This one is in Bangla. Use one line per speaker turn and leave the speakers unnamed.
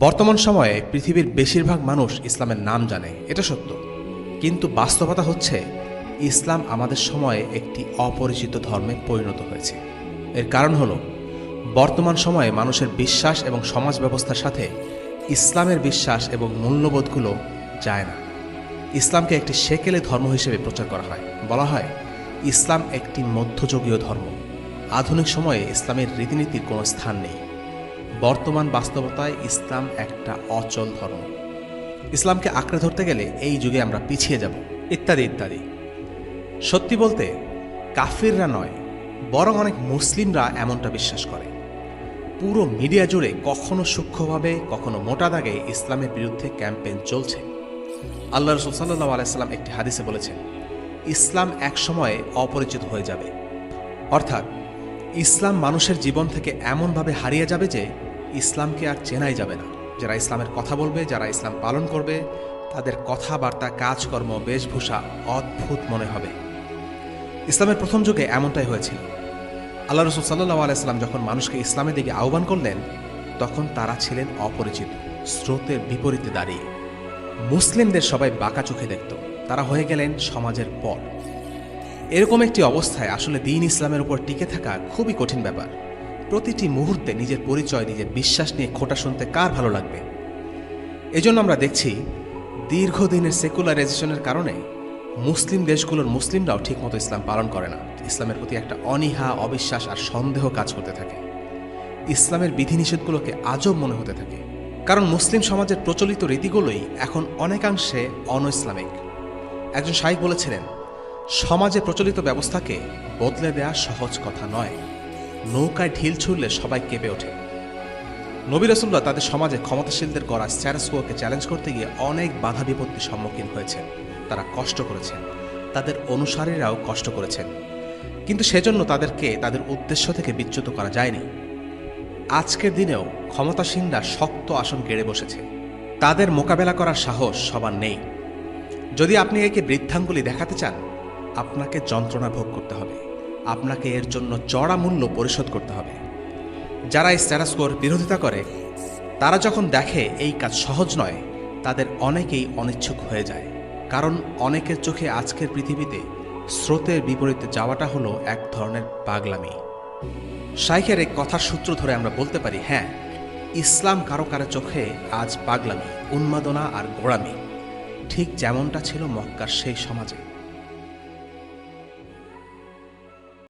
বর্তমান সময়ে পৃথিবীর বেশিরভাগ মানুষ ইসলামের নাম জানে, এটা সত্য। কিন্তু বাস্তবতা হচ্ছে ইসলাম আমাদের সময়ে একটি অপরিচিত ধর্মে পরিণত হয়েছে। এর কারণ হলো বর্তমান সময়ে মানুষের বিশ্বাস এবং সমাজ ব্যবস্থার সাথে ইসলামের বিশ্বাস এবং মূল্যবোধগুলো যায় না। ইসলামকে একটি সেকেলে ধর্ম হিসেবে প্রচার করা হয়। বলা হয় ইসলাম একটি মধ্যযুগীয় ধর্ম। আধুনিক সময়ে ইসলামের রীতিনীতির কোনো স্থান নেই। বর্তমান বাস্তবতায় ইসলাম একটা অচল ধর্ম। ইসলামকে আঁকড়ে ধরতে গেলে এই যুগে আমরা পিছিয়ে যাব, ইত্যাদি ইত্যাদি। সত্যি বলতে কাফিররা নয়, বরং অনেক মুসলিমরা এমনটা বিশ্বাস করে। পুরো মিডিয়া জুড়ে কখনো সূক্ষ্মভাবে কখনো মোটা দাগে ইসলামের বিরুদ্ধে ক্যাম্পেইন চলছে। আল্লাহ রাসূল সাল্লাল্লাহু আলাইহি ওয়াসাল্লাম একটি হাদিসে বলেছেন, ইসলাম একসময়ে অপরিচিত হয়ে যাবে। অর্থাৎ ইসলাম মানুষের জীবন থেকে এমনভাবে হারিয়ে যাবে যে ইসলামকে আর চেনাই যাবে না। যারা ইসলামের কথা বলবে, যারা ইসলাম পালন করবে, তাদের কথাবার্তা, কাজকর্ম, বেশভূষা অদ্ভুত মনে হবে। ইসলামের প্রথম যুগে এমনটাই হয়েছিল। আল্লাহ রাসূল সাল্লাল্লাহু আলাইহি ওয়াসাল্লাম যখন মানুষকে ইসলামের দিকে আহ্বান করলেন, তখন তারা ছিলেন অপরিচিত, স্রোতের বিপরীতে দাঁড়িয়ে। মুসলিমদের সবাই বাঁকা চোখে দেখত, তারা হয়ে গেলেন সমাজের পর। এরকম একটি অবস্থায় আসলে দ্বীন ইসলামের উপর টিকে থাকা খুবই কঠিন ব্যাপার। প্রতিটি মুহূর্তে নিজের পরিচয়, নিজের বিশ্বাস নিয়ে খোঁটা শুনতে কার ভালো লাগবে? এজন্য আমরা দেখছি দীর্ঘদিনের সেকুলারাইজেশনের কারণে মুসলিম দেশগুলোর মুসলিমরাও ঠিকমতো ইসলাম পালন করে না। ইসলামের প্রতি একটা অনীহা, অবিশ্বাস আর সন্দেহ কাজ করতে থাকে। ইসলামের বিধিনিষেধগুলোকে আজব মনে হতে থাকে, কারণ মুসলিম সমাজের প্রচলিত রীতিগুলোই এখন অনেকাংশে অন-ইসলামিক। একজন শাইখ বলেছিলেন, সমাজে প্রচলিত ব্যবস্থাকে বদলে দেয়া সহজ কথা নয়। নৌকায় ঢিল ছুড়লে সবাই কেঁপে ওঠে। নবী রাসূলুল্লাহ তাদের সমাজে ক্ষমতাশীলদের করা স্ট্যাটাস কোকে চ্যালেঞ্জ করতে গিয়ে অনেক বাধা বিপত্তির সম্মুখীন হয়েছেন। তারা কষ্ট করেছেন, তাদের অনুসারীরাও কষ্ট করেছেন, কিন্তু সেজন্য তাদেরকে তাদের উদ্দেশ্য থেকে বিচ্যুত করা যায়নি। আজকের দিনেও ক্ষমতাসীনরা শক্ত আসন গেড়ে বসেছে। তাদের মোকাবেলা করার সাহস সবার নেই। যদি আপনি একে বৃদ্ধাঙ্গুলি দেখাতে চান, আপনাকে যন্ত্রণা ভোগ করতে হবে, আপনাকে এর জন্য চড়া মূল্য পরিশোধ করতে হবে। যারা এই স্ট্যাটাস কোর বিরোধিতা করে, তারা যখন দেখে এই কাজ সহজ নয়, তাদের অনেকেই অনিচ্ছুক হয়ে যায়। কারণ অনেকের চোখে আজকের পৃথিবীতে স্রোতের বিপরীতে যাওয়াটা হলো এক ধরনের পাগলামি। শাইখের এই কথার সূত্র ধরে আমরা বলতে পারি, হ্যাঁ, ইসলাম কারো কারো চোখে আজ পাগলামি, উন্মাদনা আর গোঁড়ামি, ঠিক যেমনটা ছিল মক্কার সেই সমাজে।